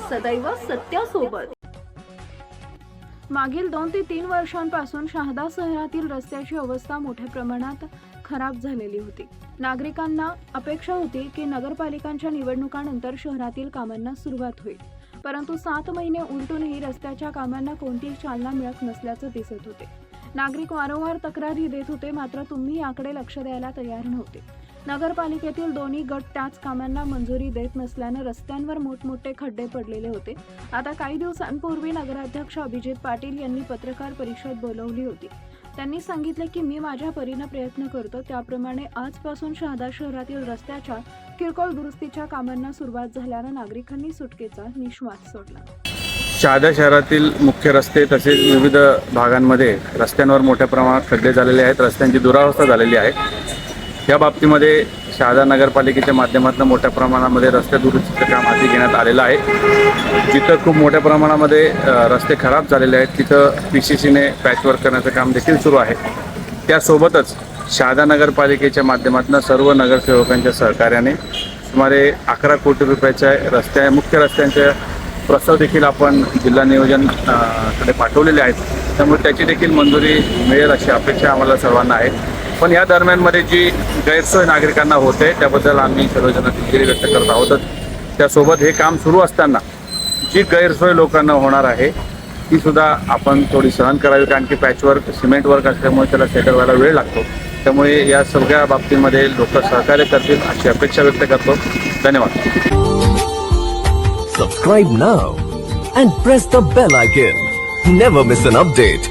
सदैव सत्यासोबत। मागील 2 ते 3 वर्षांपासून शहादा शहरातील रस्त्याची अवस्था मोठ्या प्रमाणात खराब झालेली होती। नागरिकांना अपेक्षा होती की नगरपालिकांच्या निवडणुकांनंतर शहरातील कामांना सुरुवात होईल, परंतु 7 महिने उलटूनही रस्त्याच्या कामांना कोणतीही चालना मिळत नसल्याचं दिसत होते। नागरिक वारंवार तक्रारी देत होते, मात्र तुम्ही याकडे लक्ष द्यायला तयार नव्हते। नगरपालिकेतील दोन्ही गट त्याच कामांना मंजुरी देत नसल्याने रस्त्यांवर मोठमोठे खड्डे पडलेले होते। आता काही दिवसांपूर्वी नगराध्यक्ष अभिजित पाटील यांनी पत्रकार परिषद बोलावली होती। त्यांनी सांगितले की मी माझ्या परीने प्रयत्न करतो, त्याप्रमाणे आजपासून शहादा शहरातील रस्त्याच्या किरकोळ दुरुस्तीच्या कामांना सुरुवात झाल्याने नागरिकांनी सुटकेचा निश्वास सोडला। शहादा शहरातील मुख्य रस्ते तसेच विविध भागांमध्ये रस्त्यांवर मोठ्या प्रमाणात खड्डे झालेले आहेत, रस्त्यांची दुरावस्था झालेली आहे। या बाबतीमध्ये शहादा नगरपालिकेच्या माध्यमातून मोठ्या प्रमाणामध्ये रस्ते दुरुस्तीचे काम हाती घेण्यात आलेलं आहे। जिथं खूप मोठ्या प्रमाणामध्ये रस्ते खराब झालेले आहेत तिथं PCCने पॅचवर्क करण्याचं काम देखील सुरू आहे। त्यासोबतच शहादा नगरपालिकेच्या माध्यमातून सर्व नगरसेवकांच्या सहकार्याने सुमारे 11 कोटी रुपयाच्या मुख्य रस्त्यांचे प्रस्ताव देखील आपण जिल्हा नियोजन कडे पाठवलेले आहेत, त्यामुळे त्याची देखील मंजुरी मिळेल अशी अपेक्षा आम्हाला सर्वांना आहे। पण या दरम्यानमध्ये जी गैरसोय नागरिकांना होते त्याबद्दल आम्ही सर्वजण दिलगिरी व्यक्त करत आहोतच। त्यासोबत हे काम सुरू असताना जी गैरसोय लोकांना होणार आहे ती सुद्धा आपण थोडी सहन करावी, कारण की पॅचवर्क सिमेंट वर्क असल्यामुळे त्याला सेटल व्हायला वेळ लागतो। त्यामुळे या सगळ्या बाबतीमध्ये लोक सहकार्य करतील अशी अपेक्षा व्यक्त करतो। धन्यवाद। Subscribe now and press the bell icon. Never miss an update.